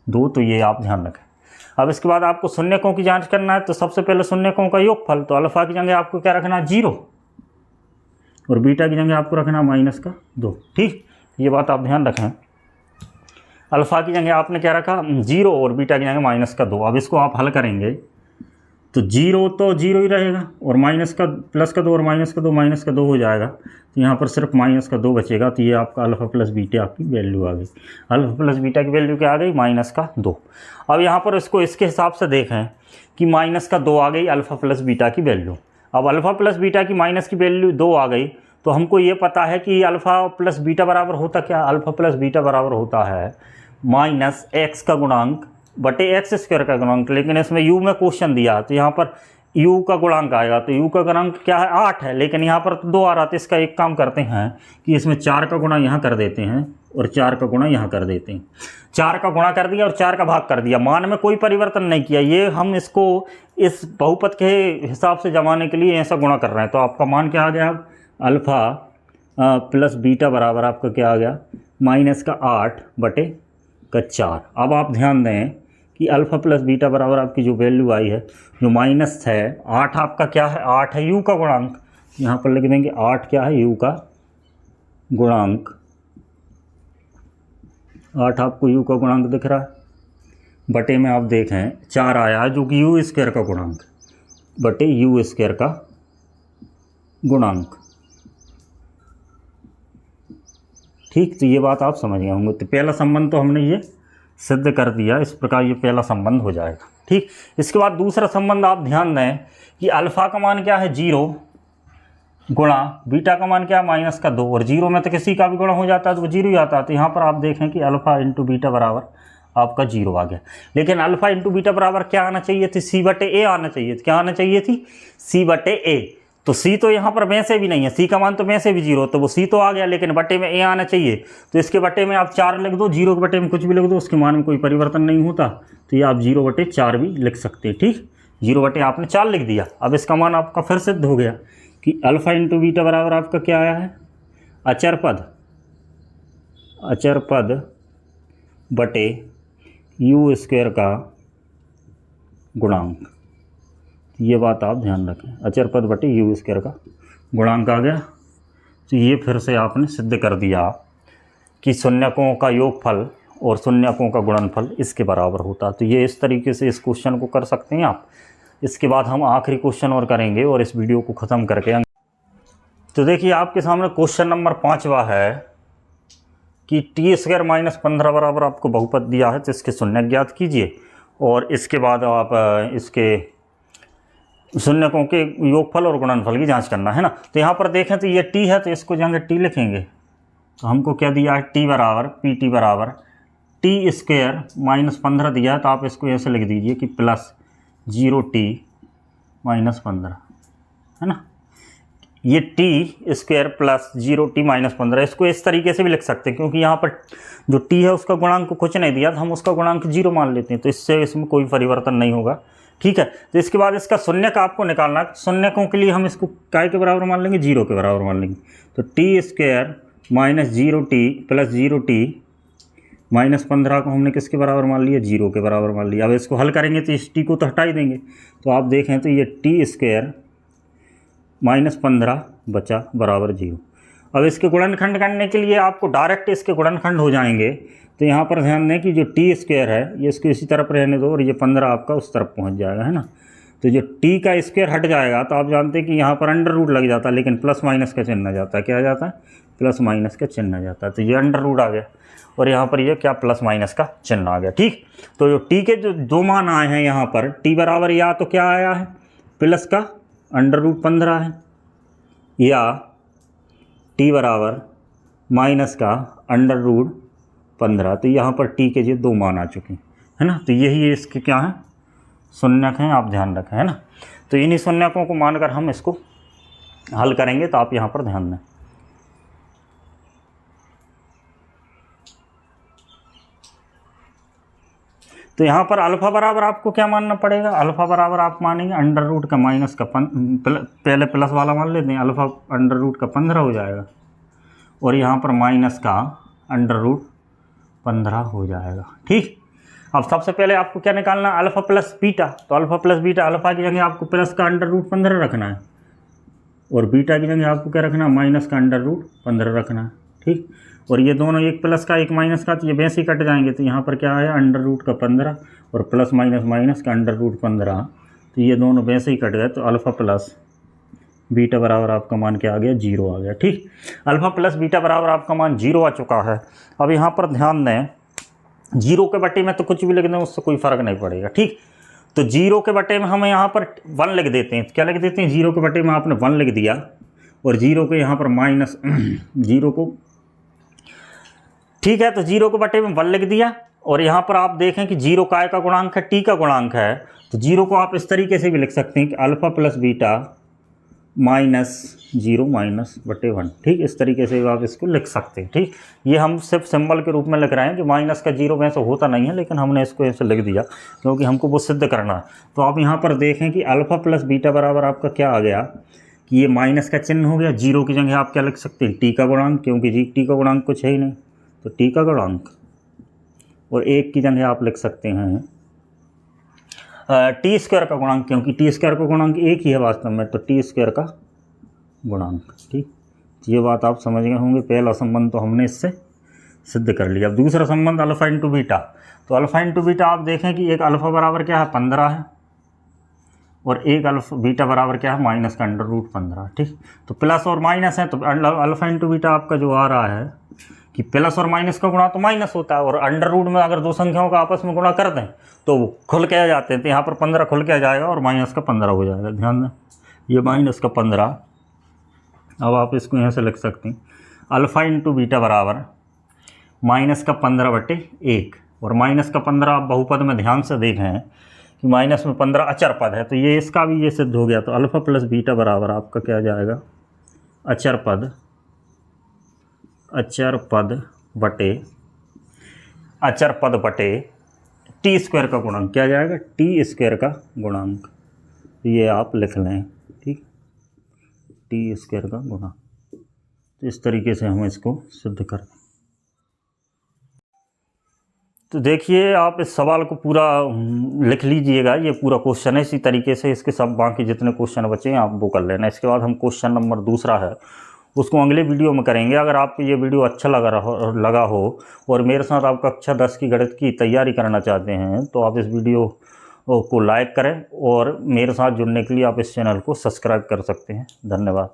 [SPEAKER 1] 2, तो ये आप ध्यान रखें। अब इसके बाद आपको शून्यकों की जांच करना है, तो सबसे पहले शून्यकों का योगफल, तो अल्फा की जगह आपको क्या रखना है 0 और बीटा की जगह आपको रखना माइनस का 2। ठीक, ये बात आप ध्यान रखें। अल्फ़ा की जगह आपने क्या रखा 0 और बीटा की जगह माइनस का 2। अब इसको आप हल करेंगे तो 0 तो 0 ही रहेगा और माइनस का प्लस का 2 और माइनस का 2 हो जाएगा। तो यहाँ पर सिर्फ माइनस का 2 बचेगा। तो ये आपका अल्फ़ा प्लस बीटा आपकी वैल्यू आ गई। अल्फ़ा प्लस बीटा की वैल्यू क्या आ गई? माइनस का 2। अब यहाँ पर इसको इसके हिसाब से देखें कि माइनस का 2 आ गई अल्फ़ा प्लस बीटा की वैल्यू। अब अल्फ़ा प्लस बीटा की माइनस की वैल्यू 2 आ गई, तो हमको ये पता है कि अल्फ़ा प्लस बीटा बराबर होता क्या? अल्फ़ा प्लस बीटा बराबर होता है माइनस एक्स का गुणांक बटे एक्स स्क्वायर का गुणांक। लेकिन इसमें u में क्वेश्चन दिया तो यहाँ पर u का गुणांक आएगा, तो u का गुणांक क्या है 8 है, लेकिन यहाँ पर तो 2 आ रहा था। इसका एक काम करते हैं कि इसमें 4 का गुणा यहाँ कर देते हैं और 4 का गुणा यहाँ कर देते हैं। 4 का गुणा कर दिया और 4 का भाग कर दिया, मान में कोई परिवर्तन नहीं किया। ये हम इसको इस बहुपद के हिसाब से जमाने के लिए ऐसा गुणा कर रहे हैं। तो आपका मान क्या आ गया, अब अल्फ़ा प्लस बीटा बराबर आपका क्या आ गया, -8/4। अब आप ध्यान दें कि अल्फ़ा प्लस बीटा बराबर आपकी जो वैल्यू आई है, जो माइनस है 8 आपका क्या है, 8 है यू का गुणांक। यहाँ पर लिख देंगे 8 क्या है, यू का गुणांक। 8 आपको यू का गुणांक दिख रहा है, बटे में आप देखें 4 आया है जो कि यू स्क्वायर का गुणांक बटे यू स्क्वायर का गुणांक। ठीक, तो ये बात आप समझ गए होंगे। तो पहला संबंध तो हमने ये सिद्ध कर दिया, इस प्रकार ये पहला संबंध हो जाएगा। ठीक, इसके बाद दूसरा संबंध आप ध्यान दें कि अल्फ़ा का मान क्या है 0 गुणा बीटा का मान क्या है -2, और 0 में तो किसी का भी गुणा हो जाता है तो वो 0 ही आता है। तो यहाँ पर आप देखें कि अल्फ़ा इंटू बीटा बराबर आपका 0 आ गया। लेकिन अल्फ़ा इंटू बीटा बराबर क्या आना चाहिए थी, c/a आना चाहिए थी। क्या आना चाहिए थी, c/a। तो c तो यहाँ पर वैसे भी नहीं है, c का मान तो वैसे भी 0, तो वो c तो आ गया, लेकिन बटे में a आना चाहिए। तो इसके बटे में आप 4 लिख दो, 0 के बटे में कुछ भी लिख दो, उसके मान में कोई परिवर्तन नहीं होता। तो ये आप 0/4 भी लिख सकते हैं। ठीक, 0/, आपने 4 लिख दिया। अब इसका मान आपका फिर सिद्ध हो गया कि अल्फ़ा इंटू बीटा बराबर आपका क्या आया है, अचर पद बटे यू स्क्वायर का गुणांक। ये बात आप ध्यान रखें, अचर पद बटे यू स्क्वायर का गुणांक आ गया। तो ये फिर से आपने सिद्ध कर दिया कि शून्यकों का योगफल और शून्यकों का गुणनफल इसके बराबर होता। तो ये इस तरीके से इस क्वेश्चन को कर सकते हैं आप। इसके बाद हम आखिरी क्वेश्चन और करेंगे और इस वीडियो को ख़त्म करके। तो देखिए आपके सामने क्वेश्चन नंबर 5वां है कि t² - 15 बराबर आपको बहुपद दिया है, तो इसके शून्यक ज्ञात कीजिए। और इसके बाद आप इसके शून्यकों के योगफल और गुणनफल की जांच करना है ना। तो यहाँ पर देखें तो ये t है, तो इसको जहाँ t लिखेंगे तो हमको क्या दिया है, t बराबर pt बराबर t² - 15 दिया है। तो आप इसको ऐसे लिख दीजिए कि प्लस 0t - 15 है ना। ये t² प्लस 0t - 15, इसको इस तरीके से भी लिख सकते हैं, क्योंकि यहाँ पर जो t है उसका गुणांक कुछ नहीं दिया, तो हम उसका गुणांक 0 मान लेते हैं। तो इससे इसमें कोई परिवर्तन नहीं होगा। ठीक है, तो इसके बाद इसका शून्यक आपको निकालना है। शून्यकों के लिए हम इसको काय के बराबर मान लेंगे, 0 के बराबर मान लेंगे। तो t² - 0t प्लस 0t - 15 को हमने किसके बराबर मान लिया, 0 के बराबर मान लिया। अब इसको हल करेंगे तो इस t को तो हटा ही देंगे। तो आप देखें तो ये t² - 15 बचा बराबर 0। अब इसके गुणनखंड करने के लिए आपको डायरेक्ट इसके गुणनखंड हो जाएंगे। तो यहाँ पर ध्यान दें कि जो t² है ये इसको इसी तरफ रहने दो, और ये 15 आपका उस तरफ पहुँच जाएगा, है ना। तो जो t का स्क्वायर हट जाएगा, तो आप जानते हैं कि यहाँ पर अंडर रूट लग जाता है, लेकिन प्लस माइनस का चिन्ह जाता है। क्या आ जाता है, प्लस माइनस का चिन्ह जाता है। तो ये अंडर रूट आ गया, और यहाँ पर ये क्या प्लस माइनस का चिन्ह आ गया। ठीक, तो जो t के जो 2 मान आए हैं यहाँ पर, t बराबर या तो क्या आया है, प्लस का अंडर रूट 15 है, या t बराबर माइनस का अंडर रूट 15। तो यहाँ पर t के ये 2 मान आ चुके हैं, है ना। तो यही इसके क्या हैं, शून्यक हैं, आप ध्यान रखें, है ना। तो इन्हीं शून्यकों को मानकर हम इसको हल करेंगे। तो आप यहाँ पर ध्यान दें। तो यहाँ पर अल्फ़ा बराबर आपको क्या मानना पड़ेगा, अल्फ़ा बराबर आप मानेंगे अंडर रूट का माइनस का पहले प्लस वाला मान लेते हैं, अल्फ़ा अंडर रूट का 15 हो जाएगा, और यहाँ पर माइनस का अंडर रूट 15 हो जाएगा। ठीक, अब सबसे पहले आपको क्या निकालना है, अल्फ़ा प्लस बीटा। तो अल्फ़ा प्लस बीटा, अल्फ़ा की जगह आपको प्लस का अंडर रूट 15 रखना है, और बीटा की जगह आपको क्या रखना है, माइनस का अंडर रूट 15 रखना है। ठीक, और ये दोनों एक प्लस का एक माइनस का, तो ये वैसे ही कट जाएंगे। तो यहाँ पर क्या आया, अंडर रूट का 15 और प्लस माइनस माइनस का अंडर रूट 15। तो ये दोनों वैसे ही कट गए। तो अल्फ़ा प्लस बीटा बराबर आपका मान क्या आ गया, 0 आ गया। ठीक, अल्फ़ा प्लस बीटा बराबर आपका मान 0 आ चुका है। अब यहाँ पर ध्यान दें, 0 के बटे में तो कुछ भी लिख दें उससे कोई फ़र्क नहीं पड़ेगा। ठीक, तो 0 के बटे में हम यहाँ पर 1 लिख देते हैं। क्या लिख देते हैं, 0 के बटे में आपने 1 लिख दिया, और 0 को यहाँ पर माइनस 0 को, ठीक है। तो 0 के बटे में 1 लिख दिया, और यहाँ पर आप देखें कि 0 काय का गुणांक है, t का गुणांक है। तो 0 को आप इस तरीके से भी लिख सकते हैं कि अल्फ़ा प्लस बीटा -0 ठीक, इस तरीके से आप इसको लिख सकते हैं। ठीक, ये हम सिर्फ सिंबल के रूप में लिख रहे हैं कि माइनस का 0 वैसे होता नहीं है, लेकिन हमने इसको ऐसे लिख दिया क्योंकि हमको वो सिद्ध करना है। तो आप यहाँ पर देखें कि अल्फ़ा प्लस बीटा बराबर आपका क्या आ गया कि ये माइनस का चिन्ह हो गया। 0 की जगह आप क्या लिख सकते हैं, टी का गुणांक, क्योंकि जी टी का गुणांक कुछ है ही नहीं, तो टी का गुणांक। और 1 की जगह आप लिख सकते हैं टी स्क्वायर का गुणांक, क्योंकि टी स्क्वायर का गुणांक 1 ही है वास्तव में, तो टी स्क्वायर का गुणांक। ठीक, ये बात आप समझ गए होंगे। पहला संबंध तो हमने इससे सिद्ध कर लिया। अब दूसरा संबंध अल्फ़ा इंटू बीटा। तो अल्फ़ा इंटू बीटा आप देखें कि एक अल्फ़ा बराबर क्या है 15 है, और एक अल्फ़ा बीटा बराबर क्या है माइनस का √15। ठीक, तो प्लस और माइनस है, तो अल्फ़ा इंटू बीटा आपका जो आ रहा है कि प्लस और माइनस का गुणा तो माइनस होता है, और अंडर रूट में अगर दो संख्याओं का आपस में गुणा कर दें तो वो खुल के आ जाते हैं। तो यहाँ पर 15 खुल के आ जाएगा और माइनस का 15 हो जाएगा। ध्यान दें, ये माइनस का 15। अब आप इसको यहाँ से लिख सकते हैं अल्फ़ा इंटू बीटा बराबर माइनस का 15/1, और माइनस का 15 आप बहुपद में ध्यान से देखें कि माइनस में 15 अचर पद है, तो ये इसका भी ये सिद्ध हो गया। तो अल्फ़ा प्लस बीटा बराबर आपका क्या जाएगा, अचर पद बटे टी स्क्वायर का गुणांक। क्या जाएगा, टी स्क्वायर का गुणांक। ये आप लिख लें। ठीक, टी स्क्वायर का गुणांक। तो इस तरीके से हम इसको सिद्ध करें। तो देखिए, आप इस सवाल को पूरा लिख लीजिएगा, ये पूरा क्वेश्चन है। इसी तरीके से इसके सब बाकी जितने क्वेश्चन बचे हैं आप वो कर लेना। इसके बाद हम क्वेश्चन नंबर दूसरा है उसको अगले वीडियो में करेंगे। अगर आपको ये वीडियो अच्छा लगा हो और मेरे साथ आप कक्षा 10 की गणित की तैयारी करना चाहते हैं तो आप इस वीडियो को लाइक करें, और मेरे साथ जुड़ने के लिए आप इस चैनल को सब्सक्राइब कर सकते हैं। धन्यवाद।